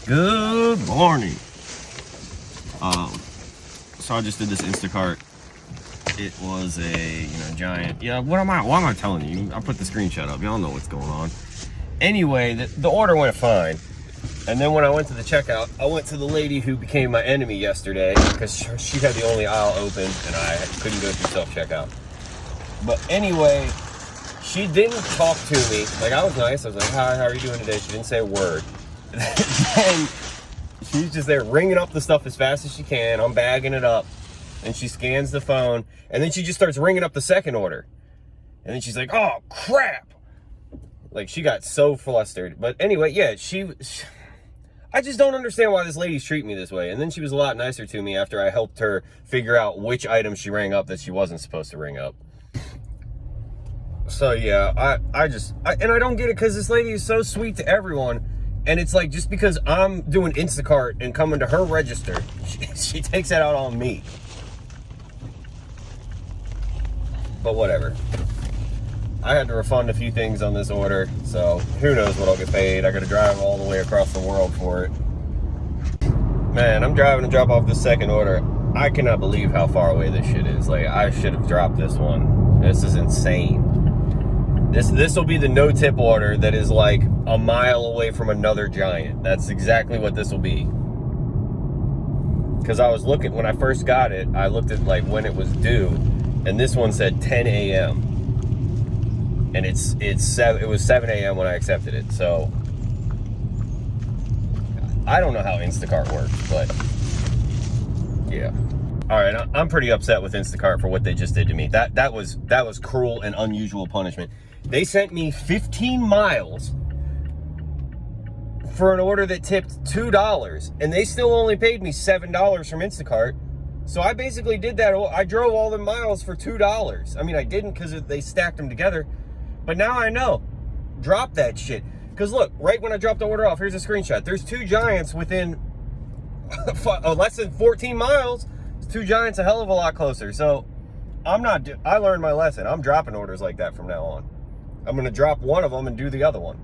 Good morning. So I just did this Instacart. It was a giant. Yeah, why am I telling you? I put the screenshot up. Y'all know what's going on. Anyway, the order went fine. And then when I went to the checkout, I went to the lady who became my enemy yesterday because she had the only aisle open and I couldn't go through self-checkout. But anyway, she didn't talk to me. Like, I was nice. I was like, hi, how are you doing today? She didn't say a word. Then she's just there ringing up the stuff as fast as she can. I'm bagging it up. And she scans the phone. And then she just starts ringing up the second order. And then she's like, oh, crap. Like, she got so flustered. But anyway, yeah, I just don't understand why this lady's treating me this way. And then she was a lot nicer to me after I helped her figure out which item she rang up that she wasn't supposed to ring up. So yeah, I don't get it because this lady is so sweet to everyone. And it's like, just because I'm doing Instacart and coming to her register, she takes that out on me. But whatever. I had to refund a few things on this order, so who knows what I'll get paid. I gotta drive all the way across the world for it. Man, I'm driving to drop off this second order. I cannot believe how far away this shit is. Like, I should have dropped this one. This is insane. This will be the no-tip order that is like a mile away from another giant. That's exactly what this will be. Because I was looking, when I first got it, I looked at like when it was due, and this one said 10 a.m. And it was 7 a.m. when I accepted it. So I don't know how Instacart works, but yeah. All right, I'm pretty upset with Instacart for what they just did to me. That was cruel and unusual punishment. They sent me 15 miles for an order that tipped $2, and they still only paid me $7 from Instacart. So I basically did that. I drove all the miles for $2. I mean, I didn't because they stacked them together. But now I know. Drop that shit. Because look, right when I dropped the order off, here's a screenshot. There's two giants within less than 14 miles. It's two giants a hell of a lot closer. So I learned my lesson. I'm dropping orders like that from now on. I'm going to drop one of them and do the other one.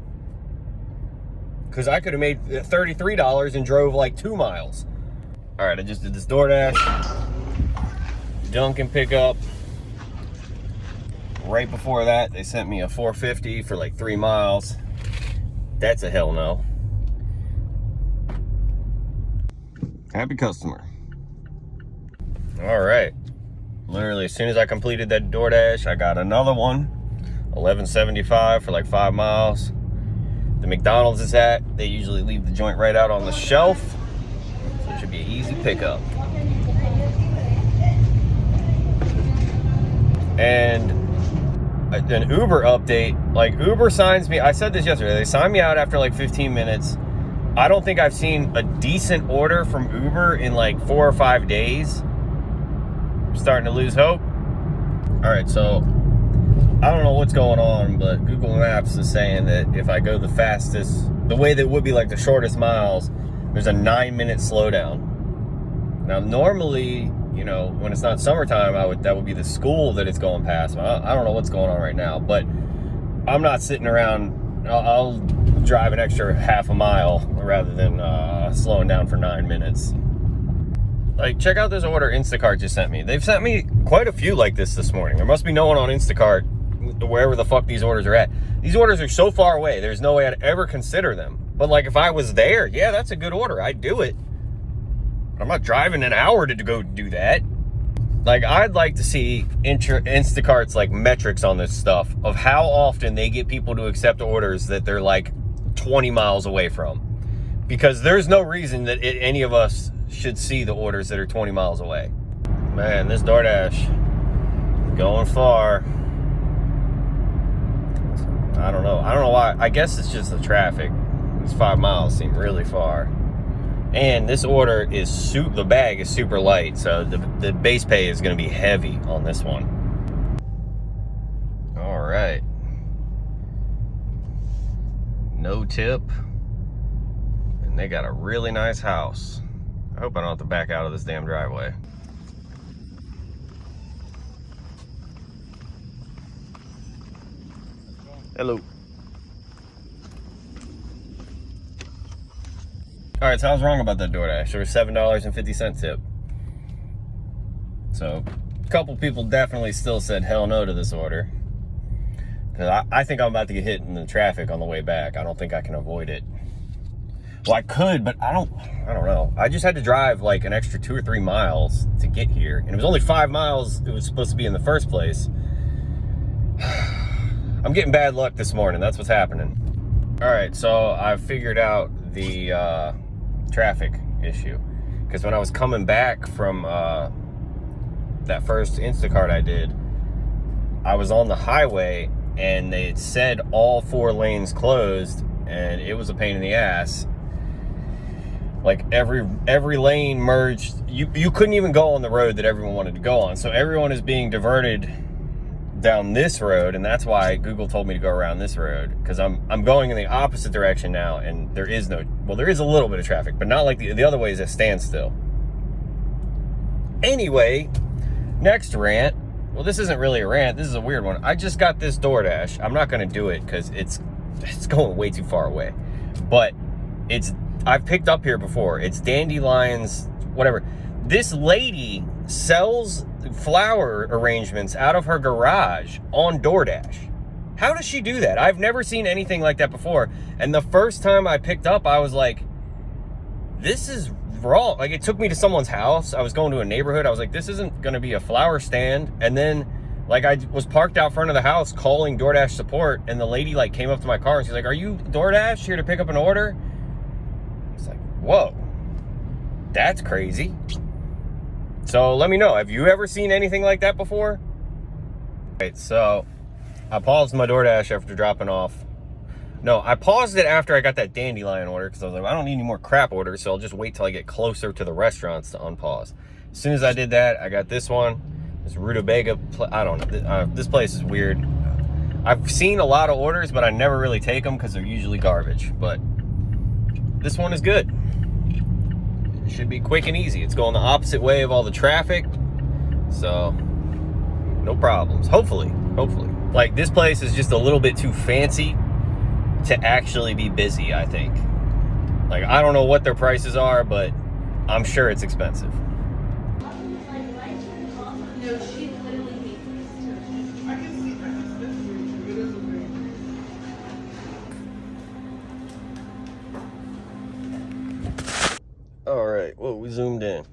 Because I could have made $33 and drove like 2 miles. All right, I just did this Doordash. Dunkin' pickup. Right before that, they sent me a $4.50 for like 3 miles. That's a hell no. Happy customer. All right. Literally, as soon as I completed that DoorDash, I got another one. $11.75 for like 5 miles. The McDonald's is at, they usually leave the joint right out on the shelf. So it should be an easy pickup. And an Uber update, like Uber signs me, I said this yesterday, they signed me out after like 15 minutes. I don't think I've seen a decent order from Uber in like 4 or 5 days. I'm starting to lose hope. All right, so I don't know what's going on, but Google Maps is saying that if I go the fastest, the way that would be like the shortest miles, there's a 9-minute slowdown. Now, normally, when it's not summertime, that would be the school that it's going past. I don't know what's going on right now, but I'm not sitting around. I'll drive an extra half a mile rather than slowing down for 9 minutes. Like, check out this order Instacart just sent me. They've sent me quite a few like this morning. There must be no one on Instacart, wherever the fuck these orders are at. These orders are so far away, there's no way I'd ever consider them. But like, if I was there, yeah, that's a good order. I'd do it. I'm not driving an hour to go do that. Like, I'd like to see Instacart's like metrics on this stuff of how often they get people to accept orders that they're like 20 miles away from. Because there's no reason that any of us should see the orders that are 20 miles away. Man, this DoorDash is going far. I don't know why. I guess it's just the traffic. These 5 miles seem really far. And this order is the bag is super light, so the base pay is going to be heavy on this one. All right. No tip. And they got a really nice house. I hope I don't have to back out of this damn driveway. Hello. All right, so I was wrong about that DoorDash. There was $7.50 tip. So a couple people definitely still said hell no to this order. Because I think I'm about to get hit in the traffic on the way back. I don't think I can avoid it. Well, I could, but I don't know. I just had to drive like an extra 2 or 3 miles to get here. And it was only 5 miles it was supposed to be in the first place. I'm getting bad luck this morning. That's what's happening. All right, so I figured out the traffic issue. Because when I was coming back from that first Instacart I did, I was on the highway and they had said all 4 lanes closed, and it was a pain in the ass. Like every lane merged. You couldn't even go on the road that everyone wanted to go on. So everyone is being diverted down this road, and that's why Google told me to go around this road, because I'm going in the opposite direction now, and there is a little bit of traffic, but not like the other way is a standstill. Anyway, next rant. Well, this isn't really a rant. This is a weird one. I just got this DoorDash. I'm not going to do it because it's going way too far away. But I've picked up here before. It's dandelions, whatever. This lady sells flower arrangements out of her garage on DoorDash. How does she do that? I've never seen anything like that before. And the first time I picked up, I was like, this is wrong. Like, it took me to someone's house. I was going to a neighborhood. I was like, this isn't going to be a flower stand. And then, like, I was parked out front of the house calling DoorDash support, and the lady, like, came up to my car and she's like, are you DoorDash here to pick up an order? It's like, whoa, that's crazy. So let me know, have you ever seen anything like that before? Right, so I paused my DoorDash after dropping off. No, I paused it after I got that dandelion order, because I was like, I don't need any more crap orders, so I'll just wait till I get closer to the restaurants to unpause. As soon as I did that, I got this one, this rutabaga. I don't know. This place is weird. I've seen a lot of orders, but I never really take them because they're usually garbage. But this one is good. It should be quick and easy. It's going the opposite way of all the traffic, so no problems. Hopefully. Like, this place is just a little bit too fancy to actually be busy, I think. Like, I don't know what their prices are, but I'm sure it's expensive. All right, well, we zoomed in.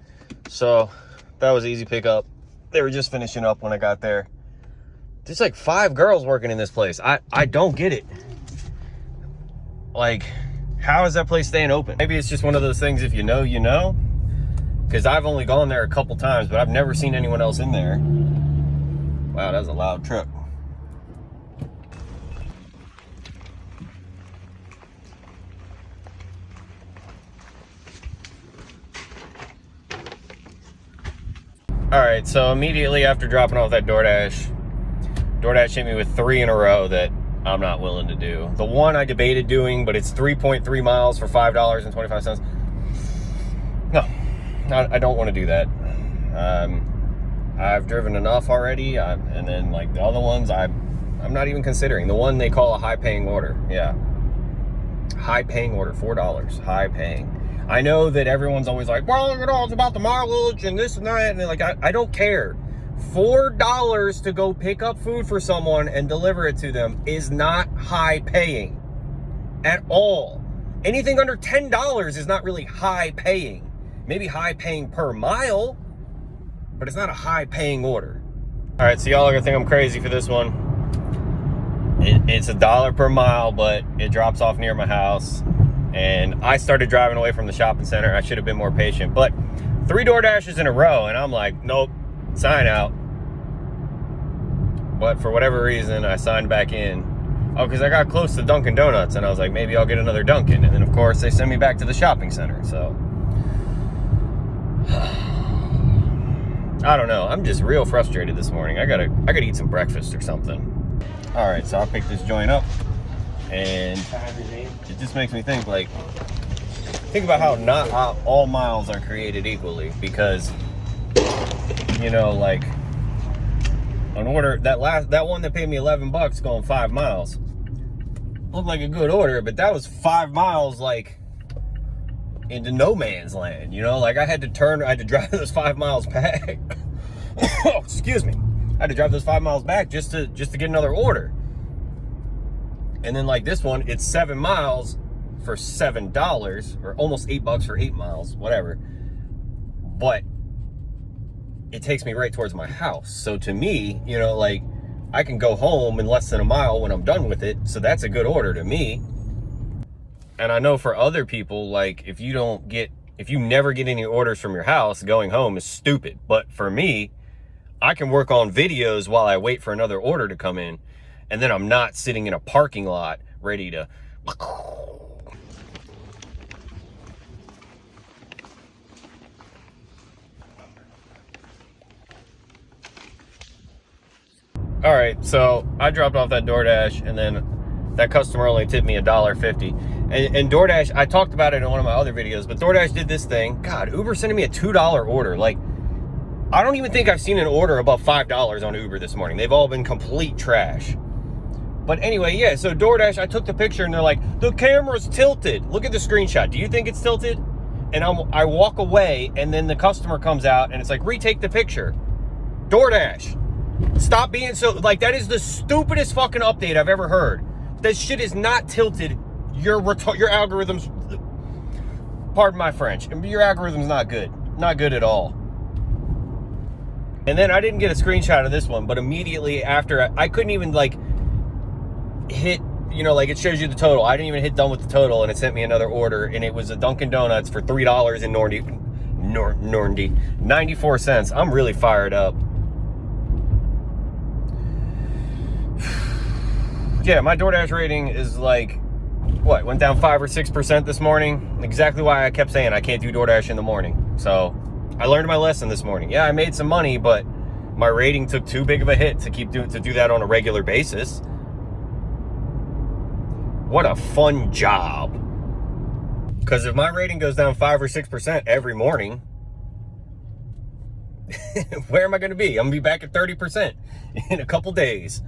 So that was easy pickup. They were just finishing up when I got there. There's like 5 girls working in this place. I don't get it. Like, how is that place staying open? Maybe it's just one of those things, if you know, you know. Because I've only gone there a couple times, but I've never seen anyone else in there. Wow, that's a loud truck. All right, so immediately after dropping off that DoorDash hit me with 3 in a row that I'm not willing to do. The one I debated doing, but it's 3.3 miles for $5.25. No, I don't want to do that. I've driven enough already, and then like the other ones, I'm not even considering. The one they call a high-paying order, yeah. High-paying order, $4, high-paying. I know that everyone's always like, well, you know, it's about the mileage and this and that, and like, I don't care. $4 to go pick up food for someone and deliver it to them is not high paying at all. Anything under $10 is not really high paying. Maybe high paying per mile, but it's not a high paying order. All right, so y'all are gonna think I'm crazy for this one. It's $1 per mile, but it drops off near my house. And I started driving away from the shopping center. I should have been more patient, but 3 DoorDashes in a row, and I'm like, nope, sign out. But for whatever reason, I signed back in. Oh, because I got close to Dunkin' Donuts, and I was like, maybe I'll get another Dunkin'. And then, of course, they send me back to the shopping center, so. I don't know. I'm just real frustrated this morning. I gotta eat some breakfast or something. All right, so I'll pick this joint up, and it just makes me think, like, think about how not all miles are created equally, because, you know, like, an order, that one that paid me $11 going 5 miles looked like a good order, but that was 5 miles, like, into no man's land, you know? Like, I had to drive those 5 miles back. Oh, excuse me. I had to drive those 5 miles back just to get another order. And then like this one, it's 7 miles for $7, or almost $8 for 8 miles, whatever. But it takes me right towards my house. So to me, you know, like, I can go home in less than a mile when I'm done with it. So that's a good order to me. And I know for other people, like, if you never get any orders from your house, going home is stupid. But for me, I can work on videos while I wait for another order to come in. And then I'm not sitting in a parking lot ready to... All right, so I dropped off that DoorDash, and then that customer only tipped me $1.50. And DoorDash, I talked about it in one of my other videos, but DoorDash did this thing. God, Uber sending me a $2 order. Like, I don't even think I've seen an order above $5 on Uber this morning. They've all been complete trash. But anyway, yeah, so DoorDash, I took the picture, and they're like, the camera's tilted. Look at the screenshot. Do you think it's tilted? And I walk away, and then the customer comes out, and it's like, retake the picture. DoorDash. Stop being so, like, that is the stupidest fucking update I've ever heard. That shit is not tilted. Your algorithm's, pardon my French, your algorithm's not good. Not good at all. And then I didn't get a screenshot of this one, but immediately after, I couldn't even, like, hit, you know, like, it shows you the total. I didn't even hit done with the total, and it sent me another order, and it was a Dunkin' Donuts for $3 and 94 cents. I'm really fired up. Yeah, my DoorDash rating is like, what, went down 5 or 6% this morning. Exactly why I kept saying I can't do DoorDash in the morning. So I learned my lesson this morning. Yeah, I made some money, but my rating took too big of a hit to do that on a regular basis. What a fun job. Because if my rating goes down 5 or 6% every morning, where am I going to be? I'm going to be back at 30% in a couple days.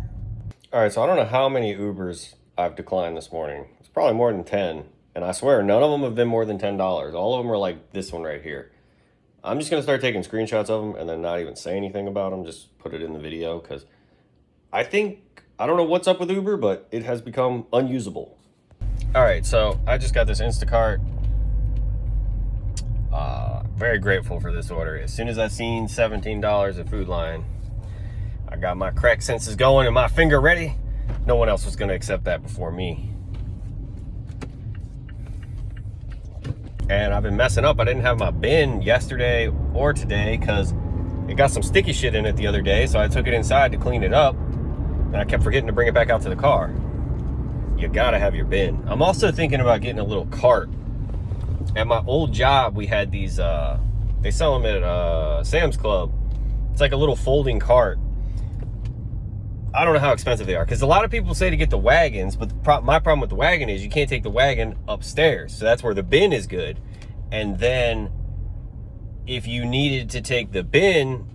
All right, so I don't know how many Ubers I've declined this morning. It's probably more than 10. And I swear, none of them have been more than $10. All of them are like this one right here. I'm just going to start taking screenshots of them and then not even say anything about them. Just put it in the video because I don't know what's up with Uber, but it has become unusable. All right, so I just got this Instacart. Very grateful for this order. As soon as I seen $17 at Food Lion, I got my crack senses going and my finger ready. No one else was going to accept that before me. And I've been messing up. I didn't have my bin yesterday or today because it got some sticky shit in it the other day. So I took it inside to clean it up. And I kept forgetting to bring it back out to the car. You gotta have your bin. I'm also thinking about getting a little cart. At my old job, we had these, they sell them at Sam's Club. It's like a little folding cart. I don't know how expensive they are because a lot of people say to get the wagons, but my problem with the wagon is you can't take the wagon upstairs. So that's where the bin is good. And then if you needed to take the bin,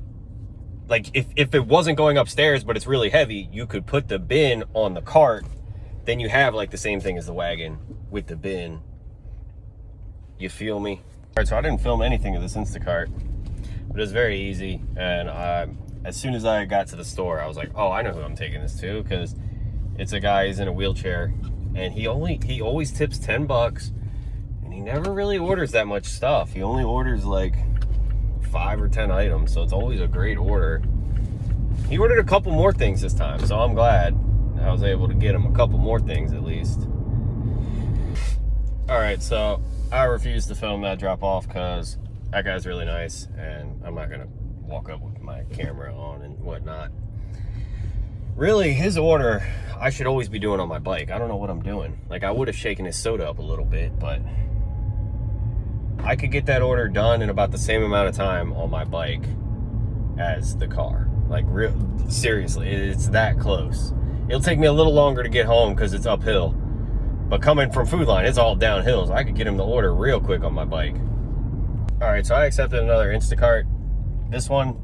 like if it wasn't going upstairs, but it's really heavy, you could put the bin on the cart. Then you have like the same thing as the wagon with the bin. You feel me? All right, so I didn't film anything of this Instacart, but it was very easy. And as soon as I got to the store, I was like, oh, I know who I'm taking this to because it's a guy who's in a wheelchair and he always tips $10 and he never really orders that much stuff. He only orders like 5 or 10 items, so it's always a great order. He ordered a couple more things this time, so I'm glad I was able to get him a couple more things at least. All right, so I refuse to film that drop off because that guy's really nice and I'm not gonna walk up with my camera on and whatnot. Really, his order I should always be doing on my bike. I don't know what I'm doing. Like, I would have shaken his soda up a little bit, but I could get that order done in about the same amount of time on my bike as the car. Like, seriously, it's that close. It'll take me a little longer to get home because it's uphill, but coming from Food Lion, it's all downhill, so I could get him the order real quick on my bike. All right, so I accepted another Instacart. This one,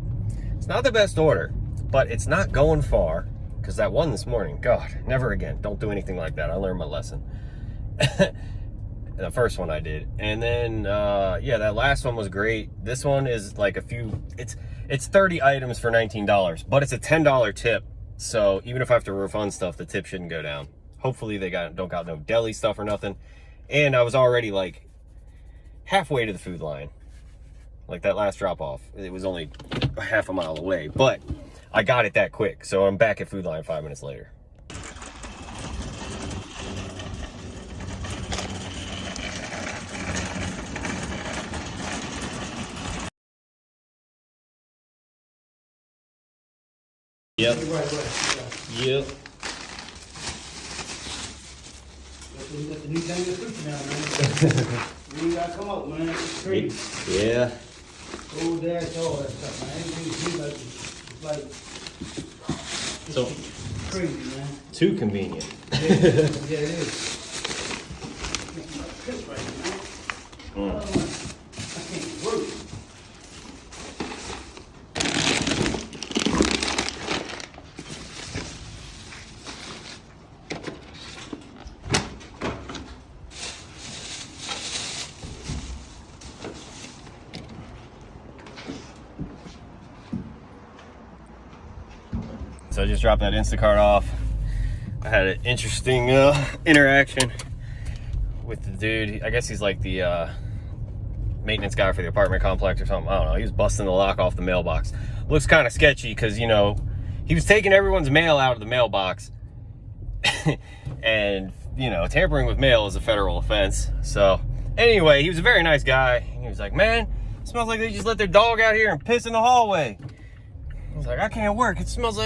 it's not the best order, but it's not going far because that one this morning, God, never again. Don't do anything like that. I learned my lesson. The first one I did. And then, yeah, that last one was great. This one is like it's 30 items for $19, but it's a $10 tip. So even if I have to refund stuff, the tip shouldn't go down. Hopefully they don't got no deli stuff or nothing. And I was already like halfway to the food line. Like that last drop off, it was only a half a mile away, but I got it that quick. So I'm back at food line 5 minutes later. Yep. Yep. You got the new thing to preach now, man. You gotta come out, man. It's crazy. Yeah. Doordash, all that stuff, man. Everything's like, it's like, So it's crazy, man. too convenient. Yeah, it is. It's like this right now. I can't work. So I just dropped that Instacart off. I had an interesting interaction with the dude. I guess he's like the maintenance guy for the apartment complex or something. I don't know. He was busting the lock off the mailbox. Looks kind of sketchy because, you know, he was taking everyone's mail out of the mailbox. And, you know, tampering with mail is a federal offense. So anyway, he was a very nice guy. He was like, man, it smells like they just let their dog out here and piss in the hallway. I was like, I can't work. It smells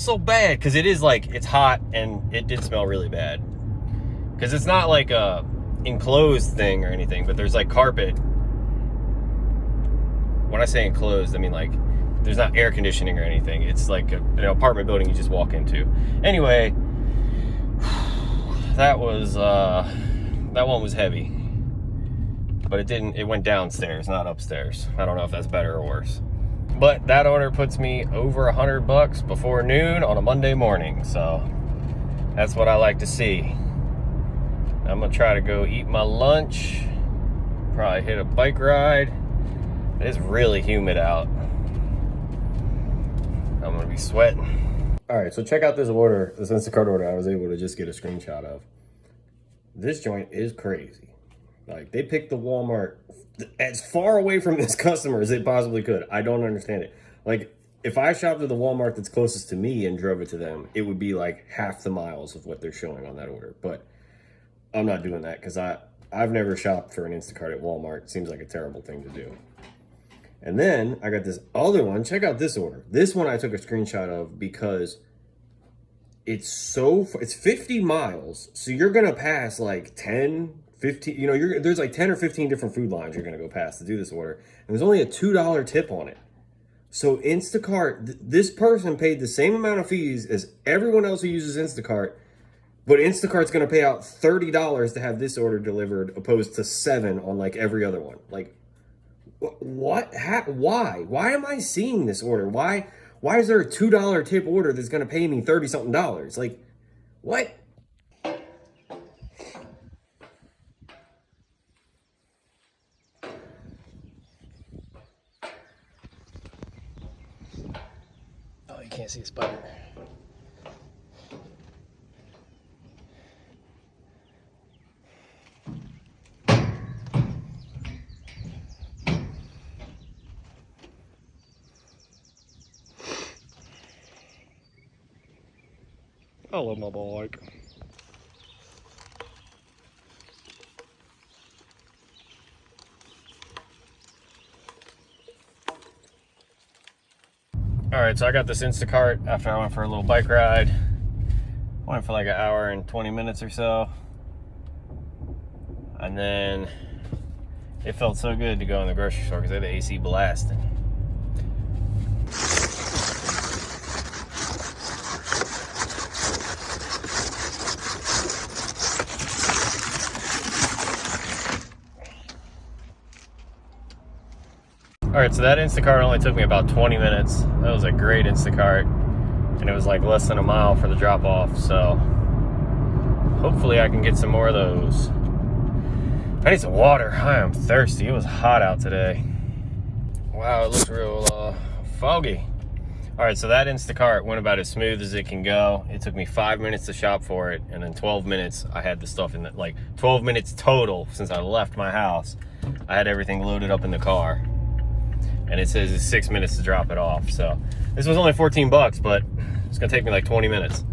so bad. Cause it is like, it's hot and it did smell really bad. Cause it's not like a enclosed thing or anything, but there's like carpet. When I say enclosed, I mean like, there's not air conditioning or anything. It's like an apartment building you just walk into. Anyway, that one was heavy, but it went downstairs, not upstairs. I don't know if that's better or worse. But that order puts me over $100 before noon on a Monday morning. So that's what I like to see. I'm gonna try to go eat my lunch. Probably hit a bike ride. It's really humid out. I'm gonna be sweating. All right, so check out this order, this Instacart order I was able to just get a screenshot of. This joint is crazy. Like, they picked the Walmart as far away from this customer as they possibly could. I don't understand it. Like, if I shopped at the Walmart that's closest to me and drove it to them, it would be like half the miles of what they're showing on that order. But I'm not doing that because I've never shopped for an Instacart at Walmart. It seems like a terrible thing to do. And then I got this other one. Check out this order. This one I took a screenshot of because it's 50 miles. So you're going to pass like 10, 15, you know, there's like 10 or 15 different food lines you're going to go past to do this order. And there's only a $2 tip on it. So Instacart, this person paid the same amount of fees as everyone else who uses Instacart, but Instacart's going to pay out $30 to have this order delivered opposed to $7 on like every other one. Like, what? Why? Why am I seeing this order? Why is there a $2 tip order that's going to pay me $30-something? Like, what? Oh, you can't see a spider. I love my bike. All right, so I got this Instacart after I went for a little bike ride. Went for like an hour and 20 minutes or so. And then it felt so good to go in the grocery store because I had the AC blasting. All right, so that Instacart only took me about 20 minutes. That was a great Instacart. And it was like less than a mile for the drop off. So hopefully I can get some more of those. I need some water. I am thirsty. It was hot out today. Wow, it looks real foggy. All right, so that Instacart went about as smooth as it can go. It took me 5 minutes to shop for it, and in 12 minutes, I had the stuff in it. Like 12 minutes total since I left my house. I had everything loaded up in the car, and it says it's 6 minutes to drop it off. So this was only 14 bucks, but it's gonna take me like 20 minutes.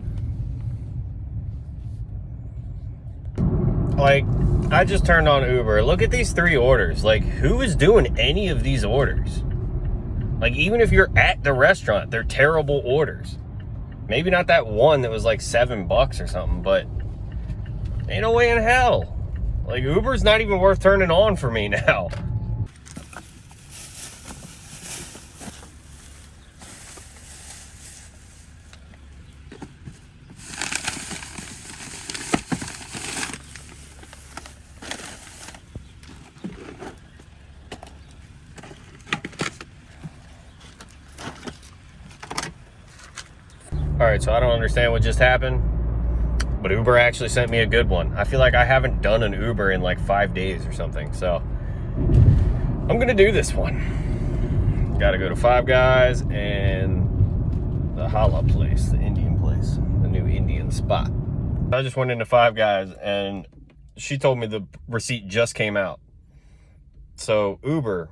Like, I just turned on Uber. Look at these 3 orders. Like, who is doing any of these orders? Like, even if you're at the restaurant, they're terrible orders. Maybe not that one that was like $7 or something, but ain't no way in hell. Like, Uber's not even worth turning on for me now. All right, so I don't understand what just happened, but Uber actually sent me a good one. I feel like I haven't done an Uber in like 5 days or something, so I'm gonna do this one. Gotta go to Five Guys and the Challah place, the Indian place, the new Indian spot. I just went into Five Guys and she told me the receipt just came out. So Uber,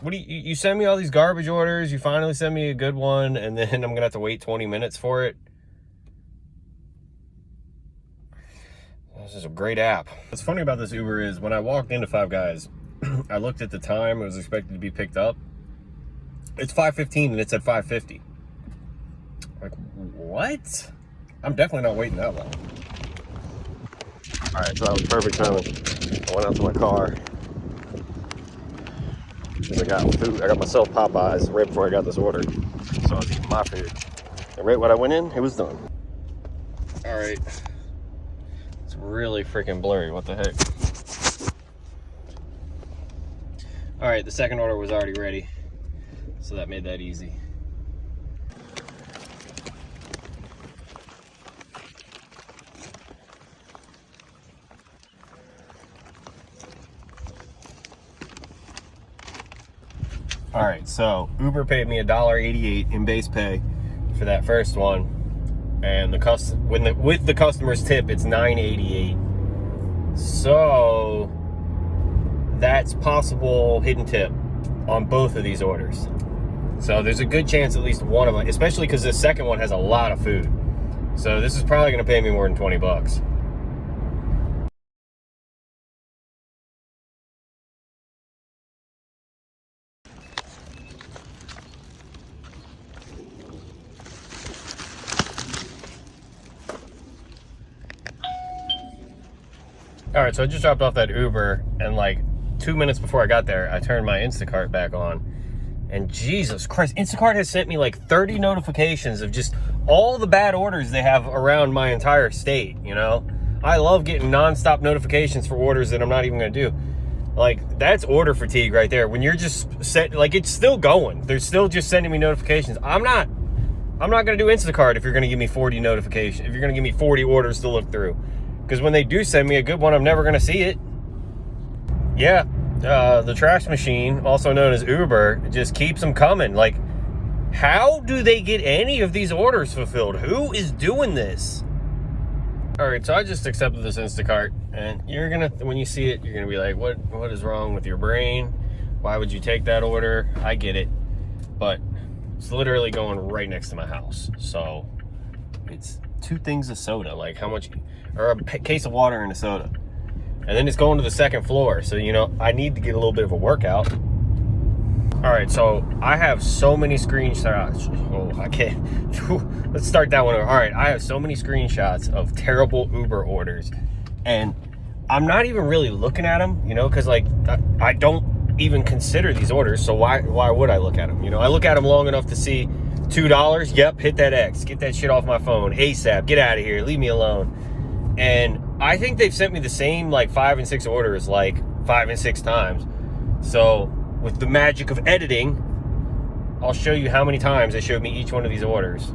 what do you send me all these garbage orders, you finally send me a good one, and then I'm gonna have to wait 20 minutes for it? This is a great app. What's funny about this Uber is when I walked into Five Guys, I looked at the time it was expected to be picked up. It's 5:15 and it said 5:50. Like, what? I'm definitely not waiting that long. All right, so that was perfect timing. I went out to my car. I got food. I got myself Popeyes right before I got this order. So I was eating my food. And right when I went in, it was done. All right. It's really freaking blurry. What the heck? All right, the second order was already ready. So that made that easy. All right, so Uber paid me $1.88 in base pay for that first one, and with the customer's tip, it's $9.88. So that's possible hidden tip on both of these orders. So there's a good chance at least one of them, especially because the second one has a lot of food. So this is probably going to pay me more than 20 bucks. All right, so I just dropped off that Uber, and like 2 minutes before I got there, I turned my Instacart back on. And Jesus Christ, Instacart has sent me like 30 notifications of just all the bad orders they have around my entire state, you know? I love getting nonstop notifications for orders that I'm not even gonna do. Like, that's order fatigue right there. When you're just set, like, it's still going. They're still just sending me notifications. I'm not gonna do Instacart if you're gonna give me 40 notifications, if you're gonna give me 40 orders to look through. Because when they do send me a good one, I'm never gonna see it. Yeah, the trash machine, also known as Uber, just keeps them coming. Like, how do they get any of these orders fulfilled? Who is doing this? All right, so I just accepted this Instacart, and you're gonna, when you see it, you're gonna be like, what is wrong with your brain? Why would you take that order? I get it, but it's literally going right next to my house. So it's 2 things of soda, like how much, or a case of water and a soda. And then it's going to the second floor. So, you know, I need to get a little bit of a workout. All right, so I have so many screenshots. Oh, I can't. Let's start that one over. All right, I have so many screenshots of terrible Uber orders. And I'm not even really looking at them, you know, because like I don't even consider these orders. So why would I look at them? You know, I look at them long enough to see $2. Yep, hit that X. Get that shit off my phone ASAP. Get out of here. Leave me alone. And I think they've sent me the same like 5 and 6 orders like 5 and 6 times. So with the magic of editing, I'll show you how many times they showed me each one of these orders.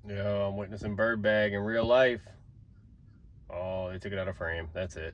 Yeah, I'm witnessing bird bag in real life. Oh, they took it out of frame. That's it.